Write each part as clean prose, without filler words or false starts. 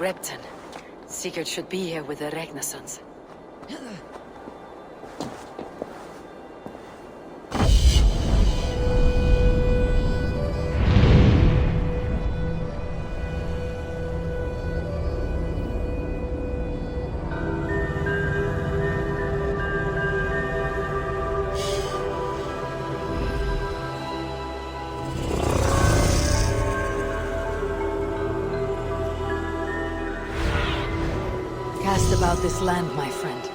Repton. Sigurd should be here with the Ragnar sons. Cast about this land, my friend.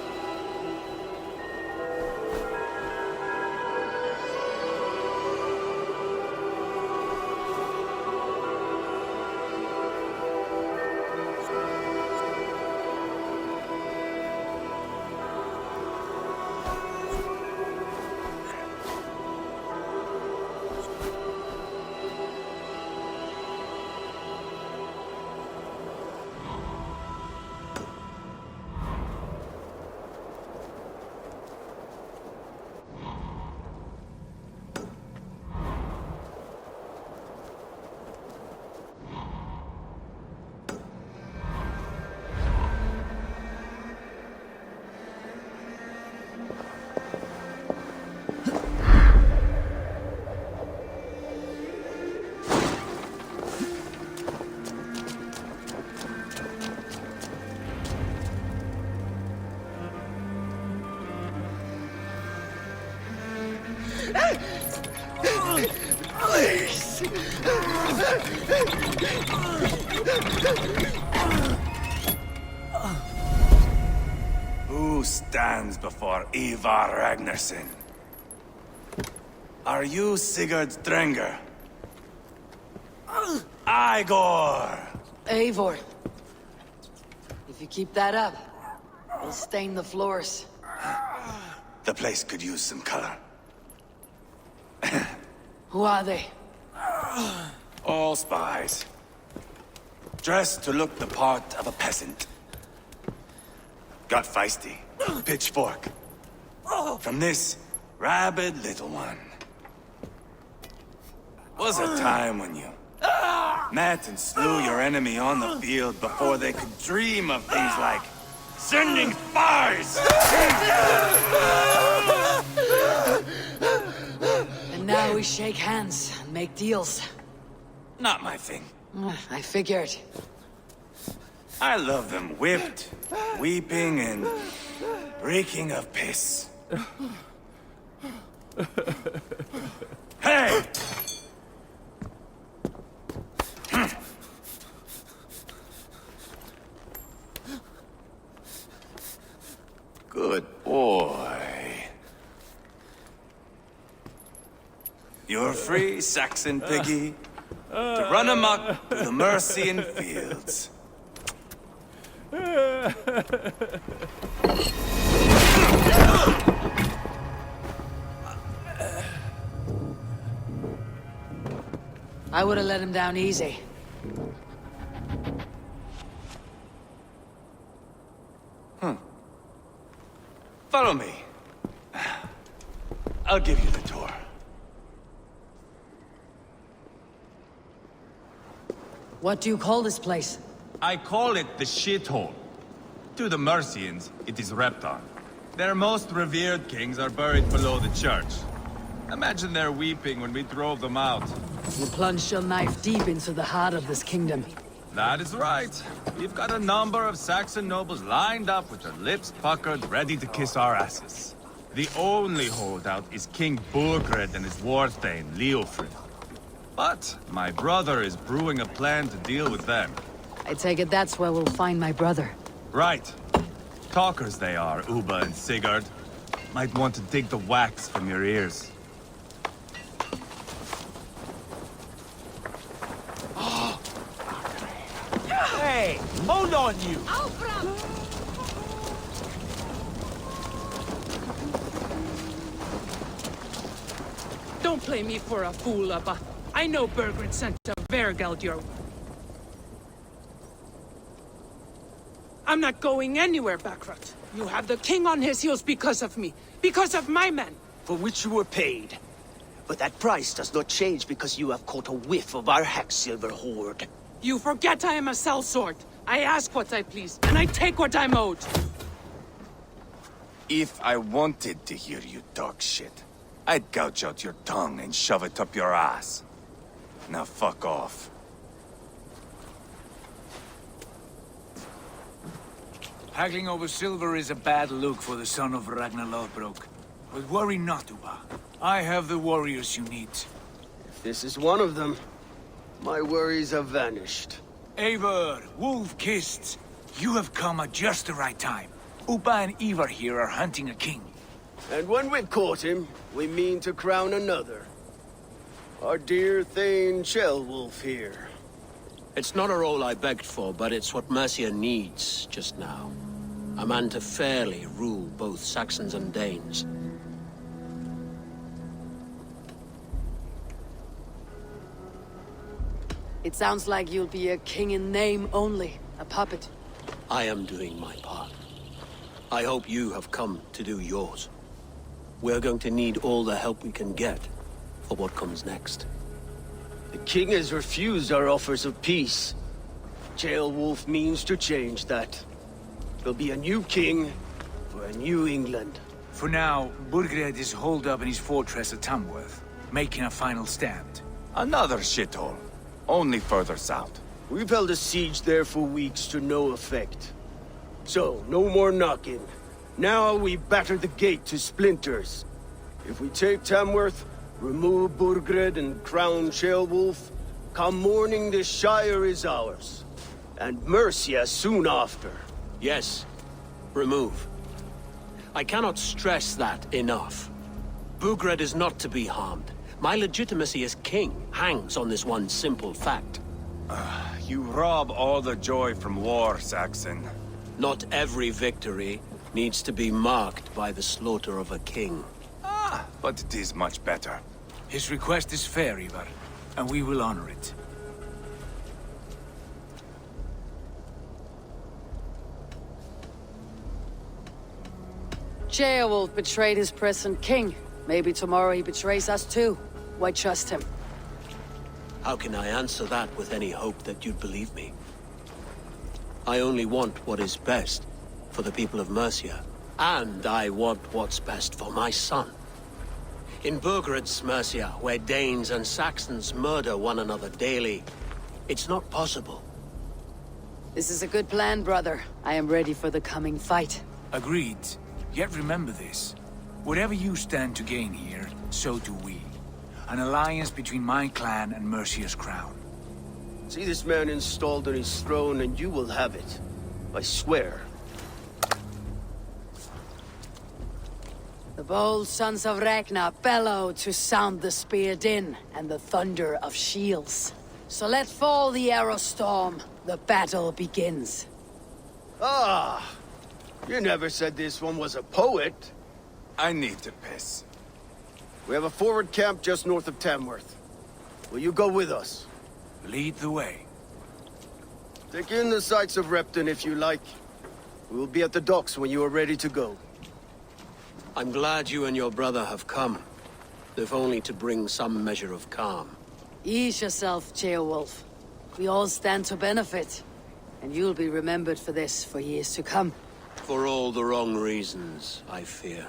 Please! Who stands before Ivar Ragnarsson? Are you Sigurd Drenger? Igor! Eivor. If you keep that up, we'll stain the floors. The place could use some color. Who are they? All spies. Dressed to look the part of a peasant. Got feisty. Pitchfork. From this rabid little one. Was a time when you met and slew your enemy on the field before they could dream of things like sending spies! And now we shake hands and make deals. Not my thing. I figured. I love them whipped, weeping, and reeking of piss. Hey! Good boy. You're free, Saxon piggy, to run amok through the Mercian fields. I would have let him down easy. Follow me. I'll give you the tour. What do you call this place? I call it the shithole. To the Mercians, it is Repton. Their most revered kings are buried below the church. Imagine their weeping when we drove them out. You plunged your knife deep into the heart of this kingdom. That is right. We've got a number of Saxon nobles lined up with their lips puckered, ready to kiss our asses. The only holdout is King Burgred and his war-thane, Leofrid. But my brother is brewing a plan to deal with them. I take it that's where we'll find my brother. Right. Talkers they are, Uba and Sigurd. Might want to dig the wax from your ears. Hey, hold on you! Don't play me for a fool, Abba. I know Bergred sent a Vergeld your... I'm not going anywhere, Backrot. You have the king on his heels because of me. Because of my men. For which you were paid. But that price does not change because you have caught a whiff of our Hacksilver hoard. You forget I am a sellsword. I ask what I please, and I take what I'm owed. If I wanted to hear you talk shit, I'd gouge out your tongue and shove it up your ass. Now fuck off. Haggling over silver is a bad look for the son of Ragnar Lothbrok. But worry not, Uba. I have the warriors you need. If this is one of them, my worries have vanished. Eivor, Wolf-Kissed, you have come at just the right time. Uba and Ivar here are hunting a king. And when we've caught him, we mean to crown another. Our dear Thane Ceolwulf here. It's not a role I begged for, but it's what Mercia needs just now. A man to fairly rule both Saxons and Danes. It sounds like you'll be a king in name only, a puppet. I am doing my part. I hope you have come to do yours. We're going to need all the help we can get for what comes next. The king has refused our offers of peace. Ceolwulf means to change that. There'll be a new king for a new England. For now, Burgred is holed up in his fortress at Tamworth, making a final stand. Another shithole. Only further south. We've held a siege there for weeks to no effect. So, no more knocking. Now we batter the gate to splinters. If we take Tamworth, remove Burgred and crown Ceolwulf, come morning the Shire is ours. And Mercia soon after. Yes, remove. I cannot stress that enough. Burgred is not to be harmed. My legitimacy as king hangs on this one simple fact. You rob all the joy from war, Saxon. Not every victory needs to be marked by the slaughter of a king. But it is much better. His request is fair, Ivar, and we will honor it. Ceolwulf betrayed his present king. Maybe tomorrow he betrays us too. Why trust him? How can I answer that with any hope that you'd believe me? I only want what is best for the people of Mercia. And I want what's best for my son. In Burgred's Mercia, where Danes and Saxons murder one another daily, it's not possible. This is a good plan, brother. I am ready for the coming fight. Agreed. Yet remember this. Whatever you stand to gain here, so do we. An alliance between my clan and Mercia's crown. See this man installed on his throne and you will have it. I swear. The bold Sons of Ragnar bellow to sound the spear din and the thunder of shields. So let fall the arrow storm. The battle begins. Ah! You never said this one was a poet. I need to piss. We have a forward camp just north of Tamworth. Will you go with us? Lead the way. Take in the sights of Repton if you like. We will be at the docks when you are ready to go. I'm glad you and your brother have come, if only to bring some measure of calm. Ease yourself, Ceolwulf. We all stand to benefit. And you'll be remembered for this for years to come. For all the wrong reasons, I fear.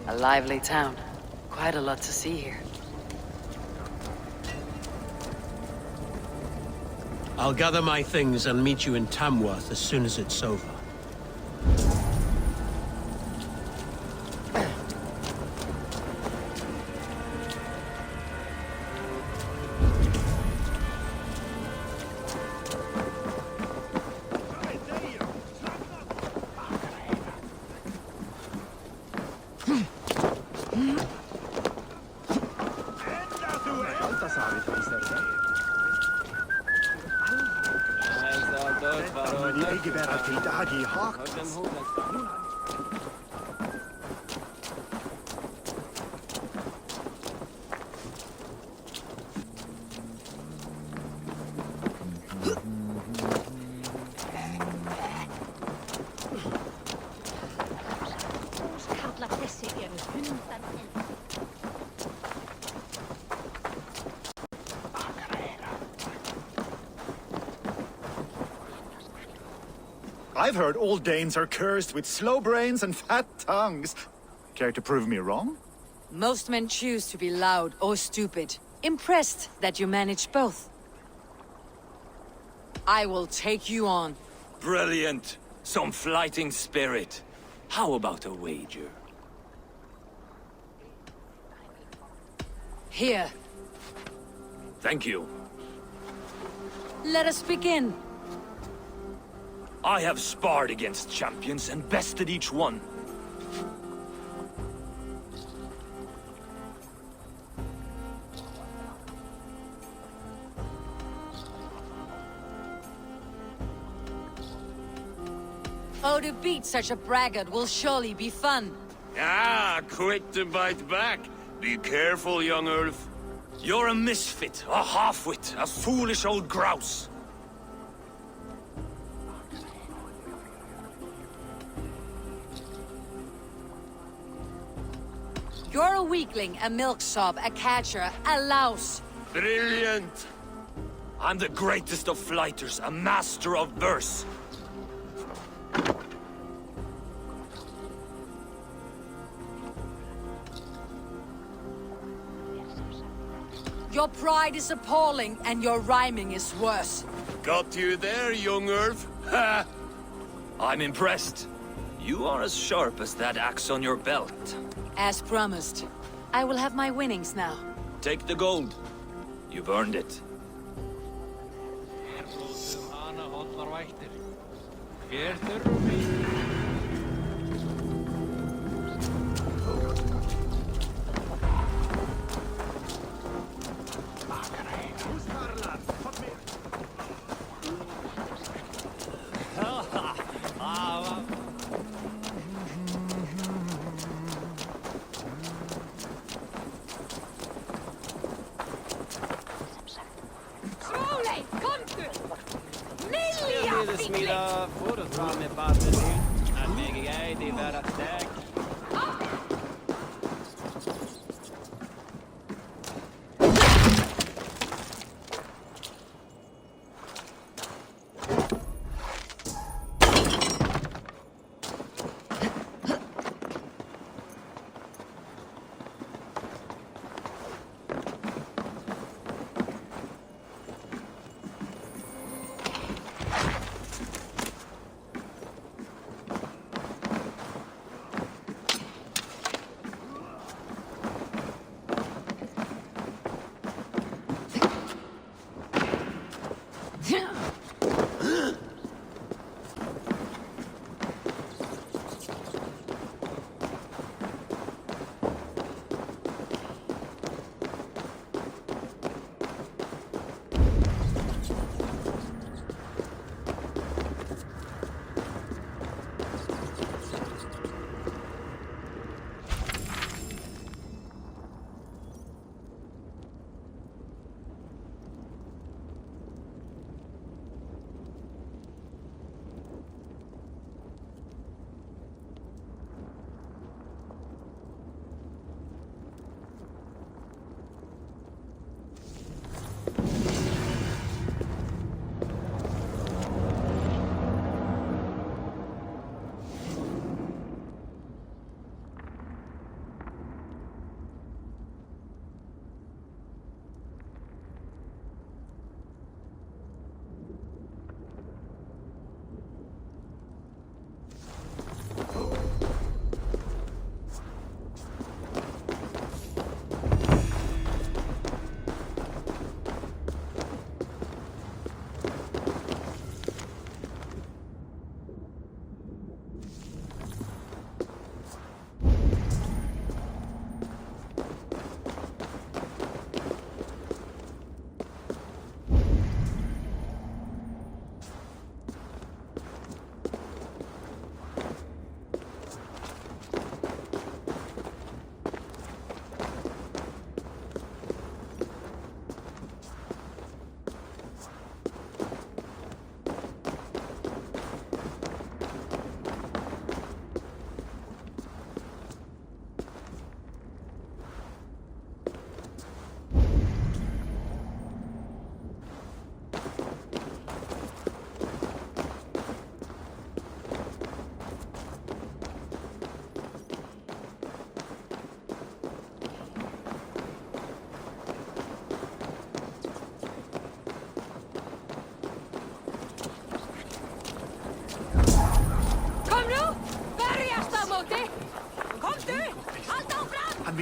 A lively town. Quite a lot to see here. I'll gather my things and meet you in Tamworth as soon as it's over. I've heard all Danes are cursed with slow brains and fat tongues. Care to prove me wrong? Most men choose to be loud or stupid. Impressed that you manage both. I will take you on. Brilliant. Some fighting spirit. How about a wager? Here, Thank you. let us begin. I have sparred against champions and bested each one. Oh, to beat such a braggart will surely be fun. Ah, quick to bite back. Be careful, young Ulf. You're a misfit, a half-wit, a foolish old grouse. You're a weakling, a milksop, a catcher, a louse. Brilliant! I'm the greatest of flighters, a master of verse. Your pride is appalling, and your rhyming is worse. Got you there, young Ulf. Ha! I'm impressed. You are as sharp as that axe on your belt. As promised. I will have my winnings now. Take the gold. You've earned it. Slowly, come to! Wilde smida foredrag med Barberin, en meg jeg de være deg.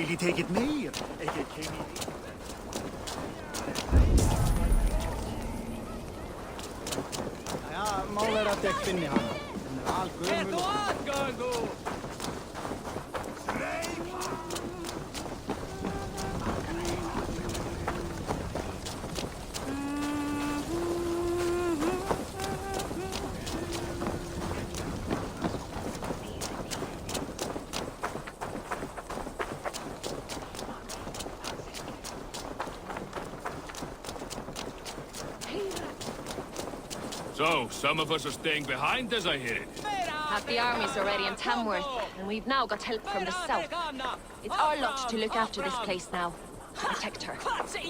Vil I take it mer? Ikke king Ja, måler at jeg finner han. En ral So, some of us are staying behind, as I hear it. Half the army's already in Tamworth, and we've now got help from the south. It's our lot to look after this place now. Protect her.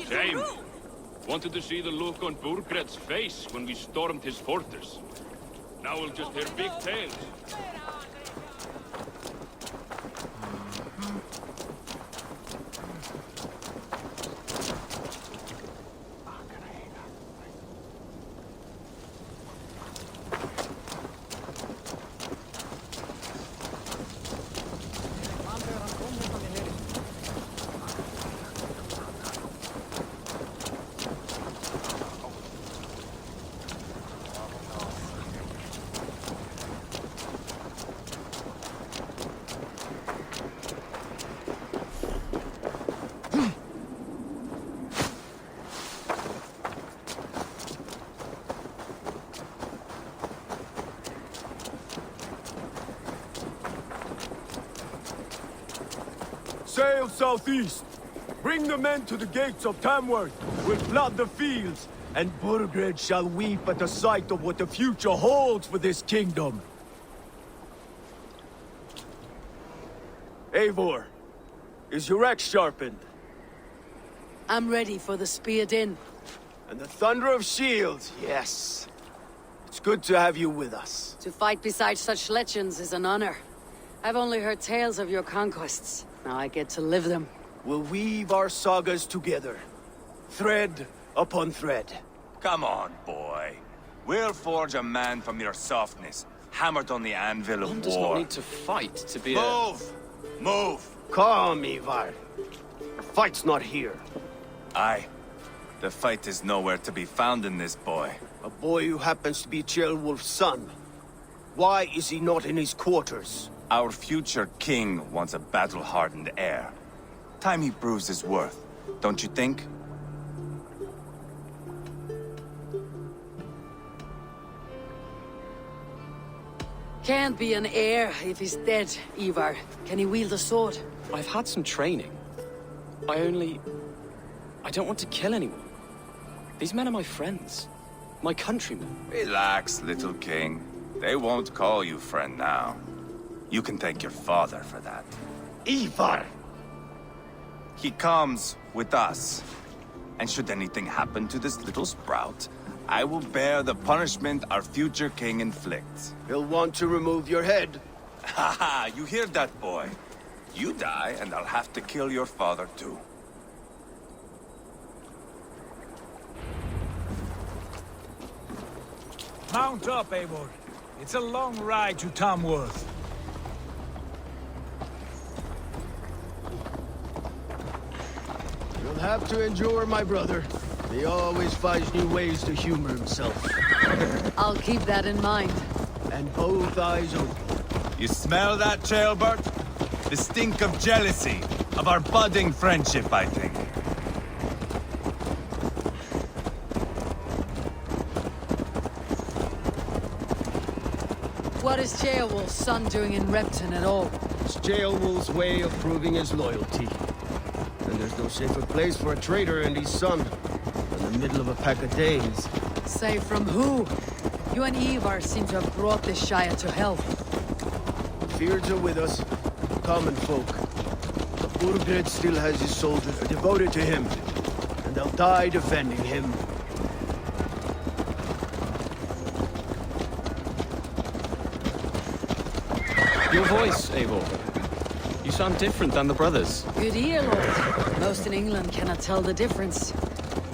Shame. Wanted to see the look on Burgred's face when we stormed his fortress. Now we'll just hear big tales. Sail southeast. Bring the men to the gates of Tamworth. We'll flood the fields, and Burgred shall weep at the sight of what the future holds for this kingdom. Eivor, is your axe sharpened? I'm ready for the spear din. And the thunder of shields, yes. It's good to have you with us. To fight beside such legends is an honor. I've only heard tales of your conquests. Now I get to live them. We'll weave our sagas together, thread upon thread. Come on, boy. We'll forge a man from your softness, hammered on the anvil of One war. does not need to fight to be a... Move! Move! Calm, Ivar. The fight's not here. Aye. The fight is nowhere to be found in this boy. A boy who happens to be Ceolwulf's son. Why is he not in his quarters? Our future king wants a battle-hardened heir. Time he proves his worth, don't you think? Can't be an heir if he's dead, Ivar. Can he wield a sword? I've had some training. I don't want to kill anyone. These men are my friends. My countrymen. Relax, little king. They won't call you friend now. You can thank your father for that. Ivar! He comes with us. And should anything happen to this little sprout, I will bear the punishment our future king inflicts. He'll want to remove your head. Haha, you hear that, boy? You die, and I'll have to kill your father, too. Mount up, Eivor. It's a long ride to Tamworth. You'll have to endure, my brother. He always finds new ways to humor himself. I'll keep that in mind. And both eyes open. You smell that, Ceolbert? The stink of jealousy, of our budding friendship, I think. What is Ceolwulf's son doing in Repton at all? It's Ceolwulf's way of proving his loyalty. And there's no safer place for a traitor and his son than the middle of a pack of Danes. Say from who? You and Ivar seem to have brought this Shire to hell. Fears are with us, common folk. But Burgred still has his soldiers devoted to him, and they'll die defending him. Your voice, Eivor. You sound different than the brothers. Good ear, Lord. Most in England cannot tell the difference.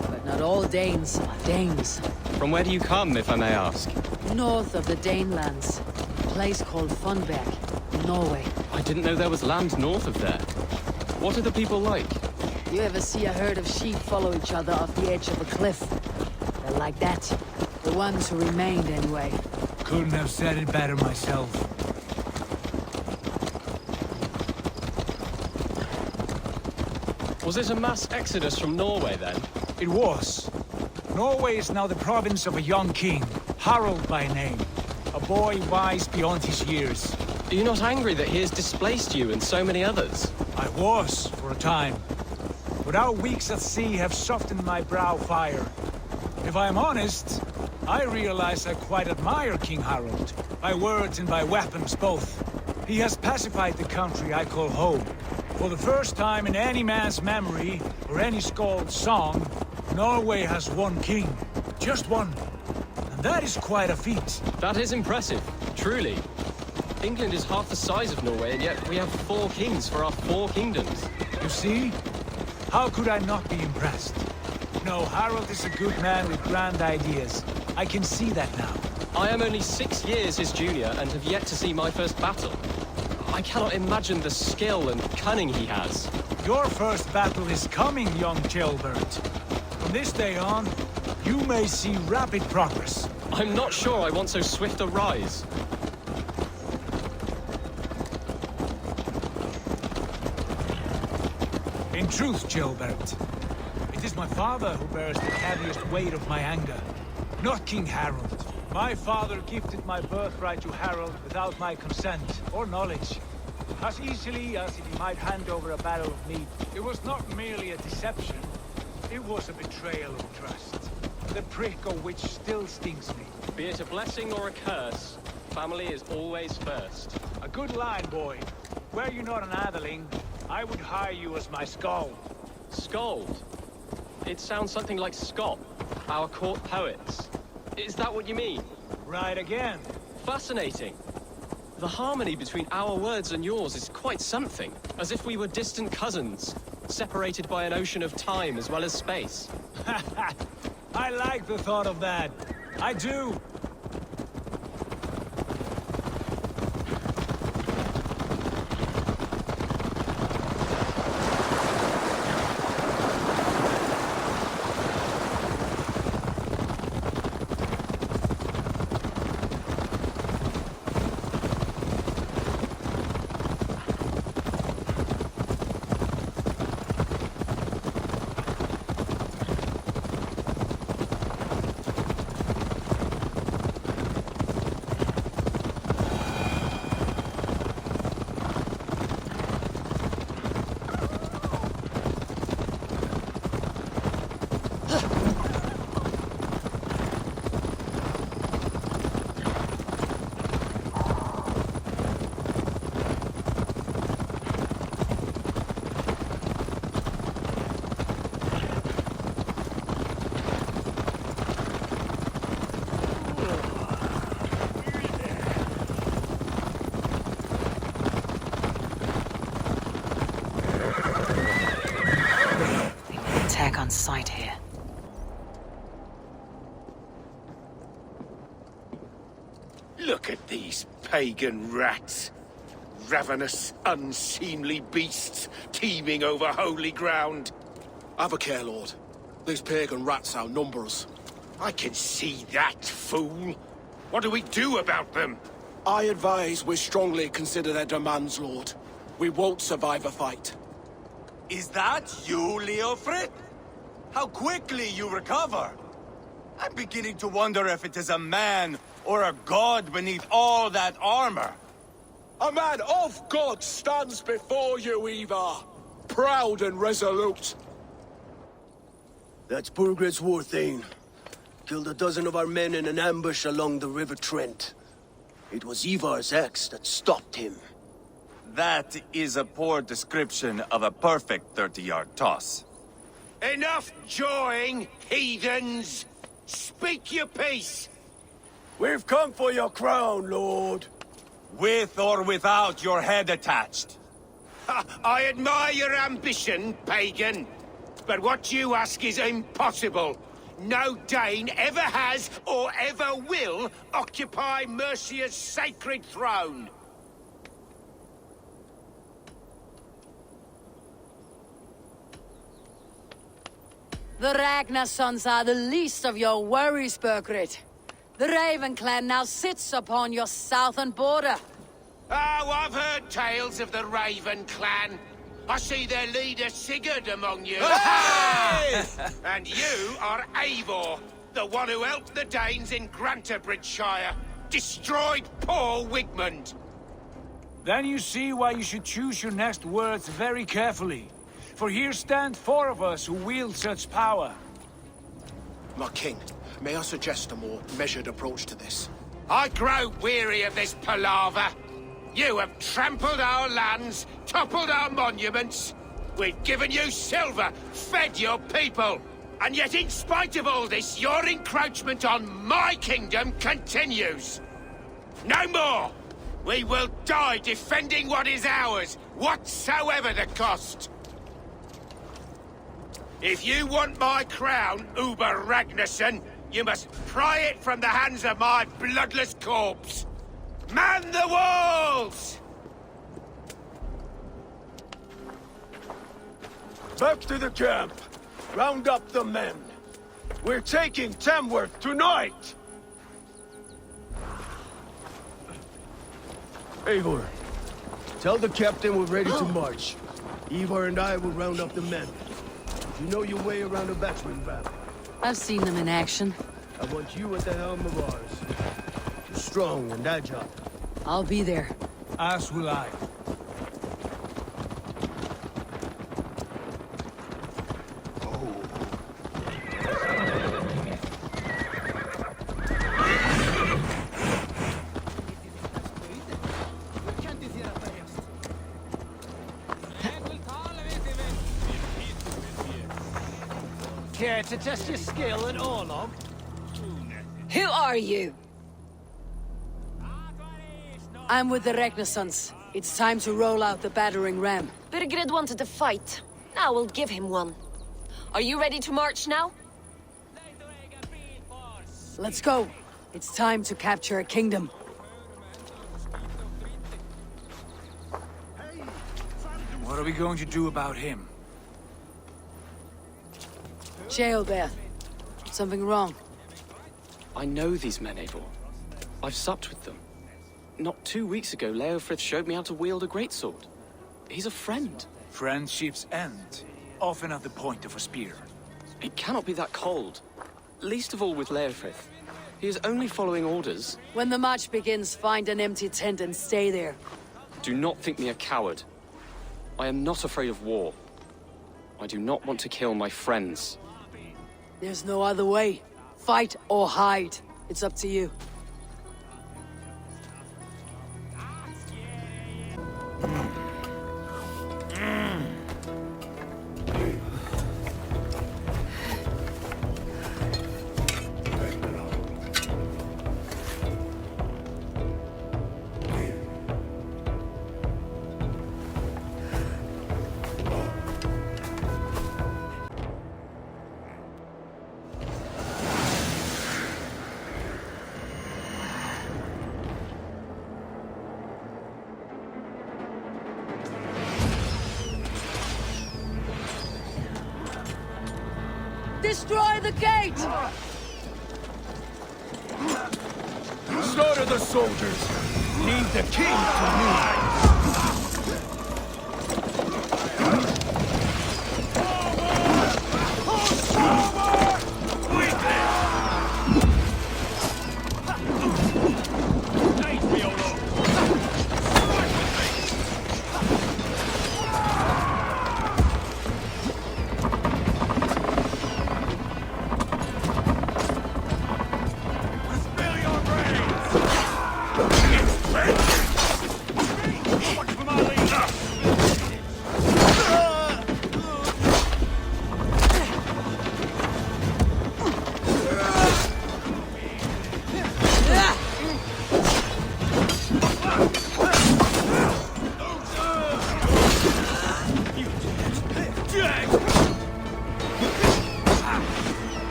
But not all Danes are Danes. From where do you come, if I may ask? North of the Danelands. A place called Funberg, in Norway. I didn't know there was land north of there. What are the people like? You ever see a herd of sheep follow each other off the edge of a cliff? They're like that. The ones who remained, anyway. Couldn't have said it better myself. Was it a mass exodus from Norway, then? It was. Norway is now the province of a young king, Harald by name. A boy wise beyond his years. Are you not angry that he has displaced you and so many others? I was, for a time. But our weeks at sea have softened my brow fire. If I am honest, I realize I quite admire King Harald. By words and by weapons, both. He has pacified the country I call home. For the first time in any man's memory, or any skald's song, Norway has one king. Just one. And that is quite a feat. That is impressive, truly. England is half the size of Norway, and yet we have 4 kings for our 4 kingdoms. You see? How could I not be impressed? No, Harald is a good man with grand ideas. I can see that now. I am only 6 years his junior and have yet to see my first battle. I cannot imagine the skill and cunning he has. Your first battle is coming, young jailbird. From this day on, you may see rapid progress. I'm not sure I want so swift a rise. In truth, Gilbert, it is my father who bears the heaviest weight of my anger, not King Harald. My father gifted my birthright to Harald without my consent or knowledge, as easily as if he might hand over a barrel of meat. It was not merely a deception, it was a betrayal of trust, the prick of which still stings me. Be it a blessing or a curse, family is always first. A good line, boy. Were you not an atheling, I would hire you as my skald. Skald? It sounds something like Scott, our court poets. Is that what you mean? Right again. Fascinating. The harmony between our words and yours is quite something. As if we were distant cousins, separated by an ocean of time as well as space. I like the thought of that. I do. Attack on sight here. Look at these pagan rats. Ravenous, unseemly beasts teeming over holy ground. Have a care, Lord. These pagan rats outnumber us. I can see that, fool. What do we do about them? I advise we strongly consider their demands, Lord. We won't survive a fight. Is that you, Leofrid? How quickly you recover! I'm beginning to wonder if it is a man or a god beneath all that armor. A man of God stands before you, Ivar. Proud and resolute. That's Burgred's Warthane. Killed a dozen of our men in an ambush along the River Trent. It was Ivar's axe that stopped him. That is a poor description of a perfect 30-yard toss. Enough jawing, heathens! Speak your piece! We've come for your crown, Lord. With or without your head attached. I admire your ambition, pagan. But what you ask is impossible. No Dane ever has or ever will occupy Mercia's sacred throne. The Ragnar sons are the least of your worries, Burgred. The Raven clan now sits upon your southern border. Oh, I've heard tales of the Raven clan. I see their leader Sigurd among you. And you are Eivor, the one who helped the Danes in Grantabridgeshire. Destroyed poor Wigmund. Then you see why you should choose your next words very carefully. For here stand 4 of us who wield such power. My king, may I suggest a more measured approach to this? I grow weary of this palaver. You have trampled our lands, toppled our monuments. We've given you silver, fed your people. And yet in spite of all this, your encroachment on my kingdom continues. No more! We will die defending what is ours, whatsoever the cost. If you want my crown, Uber Ragnarsson, you must pry it from the hands of my bloodless corpse. Man the walls! Back to the camp. Round up the men. We're taking Tamworth tonight! Eivor, tell the captain we're ready to march. Eivor and I will round up the men. You know your way around a battering ram. I've seen them in action. I want you at the helm of ours. You're strong and agile. I'll be there. As will I. Care to test your skill at Orlog? Who are you? I'm with the Ragnarsons. It's time to roll out the battering ram. Burgred wanted to fight. Now we'll give him one. Are you ready to march now? Let's go. It's time to capture a kingdom. What are we going to do about him? Jailbeth. Something wrong? I know these men, Eivor. I've supped with them. Not 2 weeks ago, Leofrith showed me how to wield a greatsword. He's a friend. Friendships end, often at the point of a spear. It cannot be that cold. Least of all with Leofrith. He is only following orders. When the march begins, find an empty tent and stay there. Do not think me a coward. I am not afraid of war. I do not want to kill my friends. There's no other way. Fight or hide. It's up to you. Destroy the gate! Slaughter the soldiers! Leave the king to me!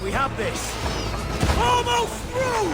We have this! Almost through!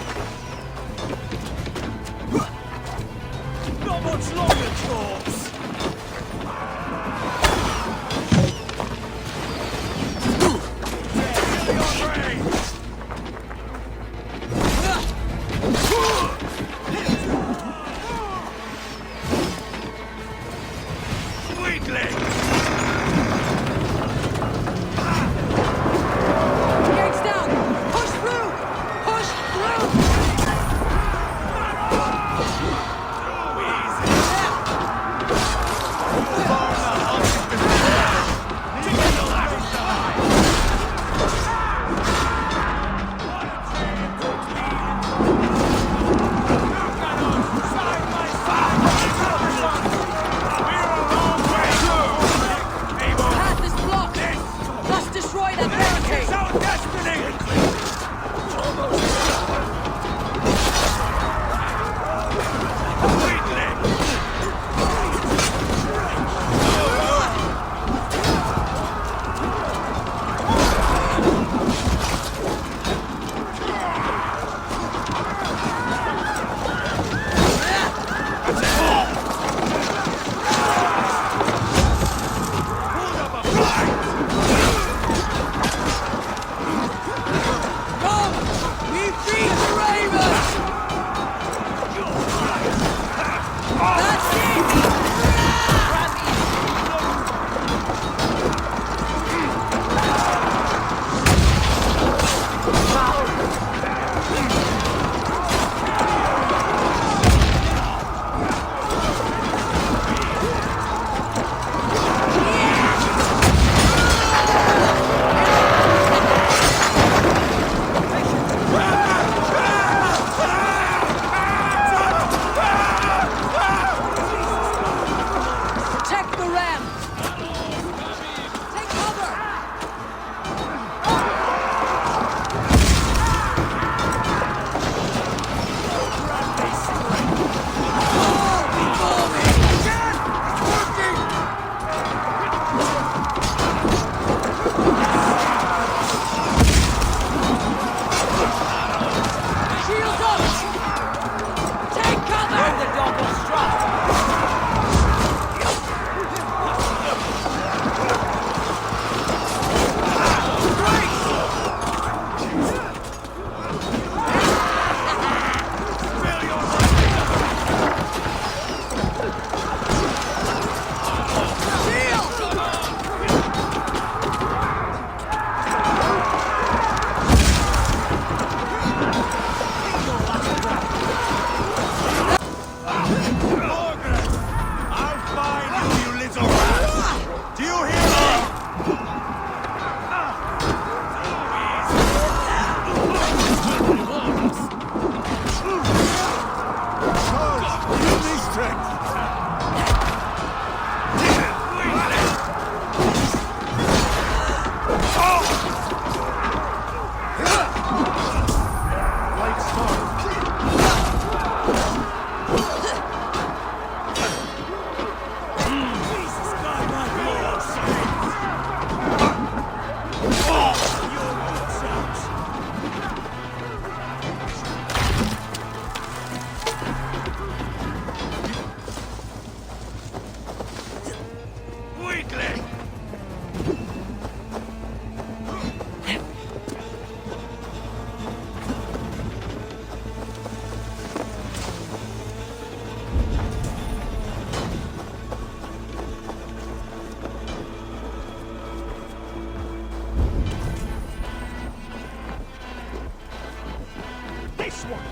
one!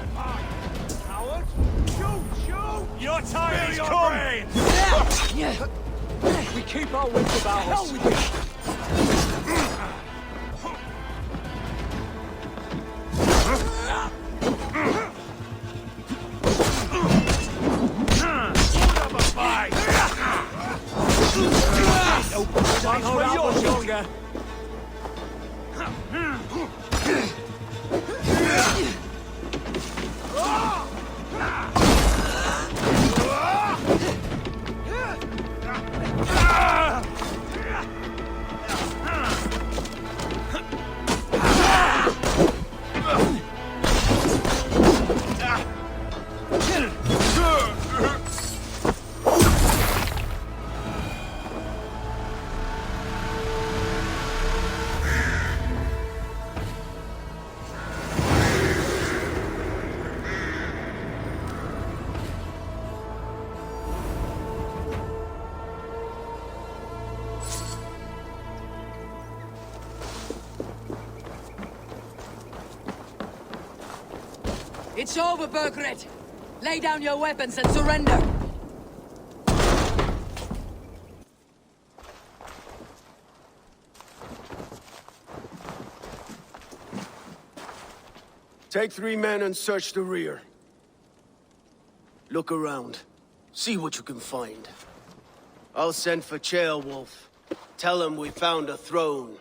Coward! Shoot! Your time is come! We keep our wits about us. Can't hold out much longer. It's over, Burgred! Lay down your weapons and surrender! Take 3 men and search the rear. Look around. See what you can find. I'll send for Ceolwulf. Tell him we found a throne.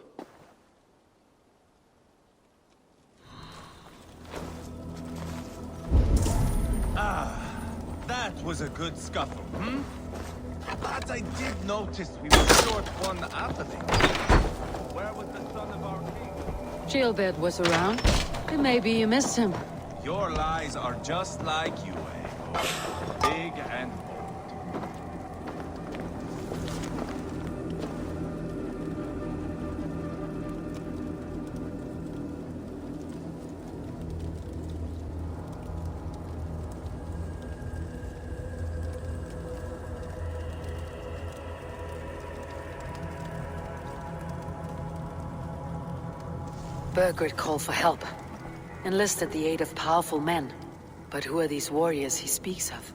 That was a good scuffle, hmm? But I did notice we were short one athlete. Where was the son of our king? Gilbert was around. And maybe you missed him. Your lies are just like you, Eivor. Big and bold. Burgred called for help. Enlisted the aid of powerful men. But who are these warriors he speaks of?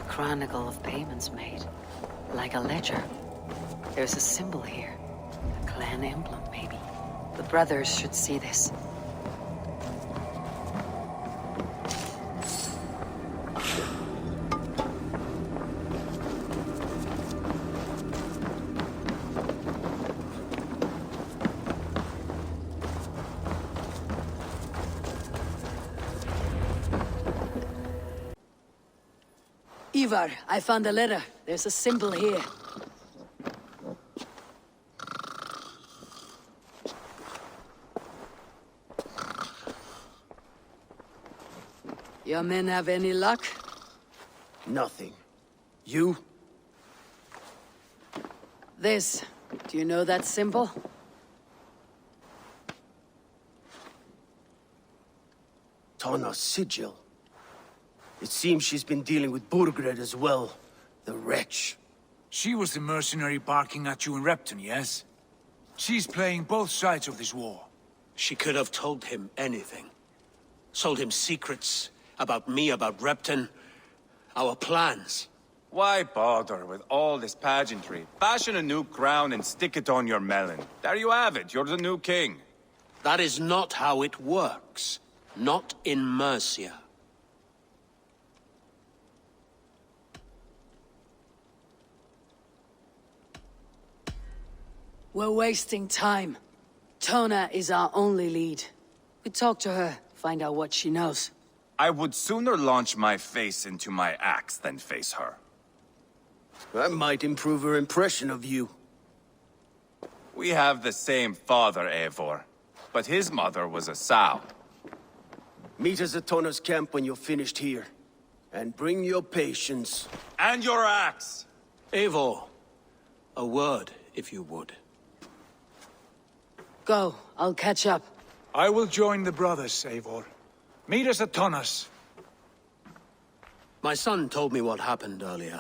Chronicle of payments made. Like a ledger. There's a symbol here. A clan emblem, maybe. The brothers should see this. Ivar, I found a letter. There's a symbol here. Your men have any luck? Nothing. You? This. Do you know that symbol? Tana's sigil. It seems she's been dealing with Burgred as well. The wretch. She was the mercenary barking at you in Repton, yes? She's playing both sides of this war. She could have told him anything. Sold him secrets about me, about Repton, our plans. Why bother with all this pageantry? Fashion a new crown and stick it on your melon. There you have it, you're the new king. That is not how it works. Not in Mercia. We're wasting time. Tona is our only lead. We talk to her, find out what she knows. I would sooner launch my face into my axe than face her. That might improve her impression of you. We have the same father, Eivor. But his mother was a sow. Meet us at Tona's camp when you're finished here. And bring your patience. And your axe! Eivor, a word, if you would. Go, I'll catch up. I will join the brothers, Eivor. Meet us at Tonas. My son told me what happened earlier,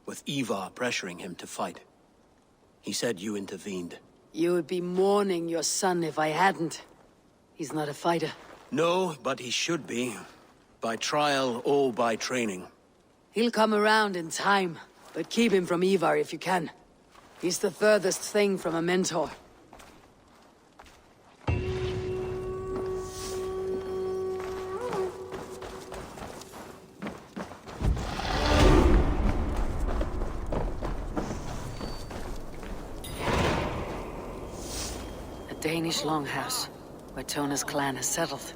with Ivar pressuring him to fight. He said you intervened. You would be mourning your son if I hadn't. He's not a fighter. No, but he should be. By trial or by training. He'll come around in time, but keep him from Ivar if you can. He's the furthest thing from a mentor. Danish longhouse, where Tona's clan has settled.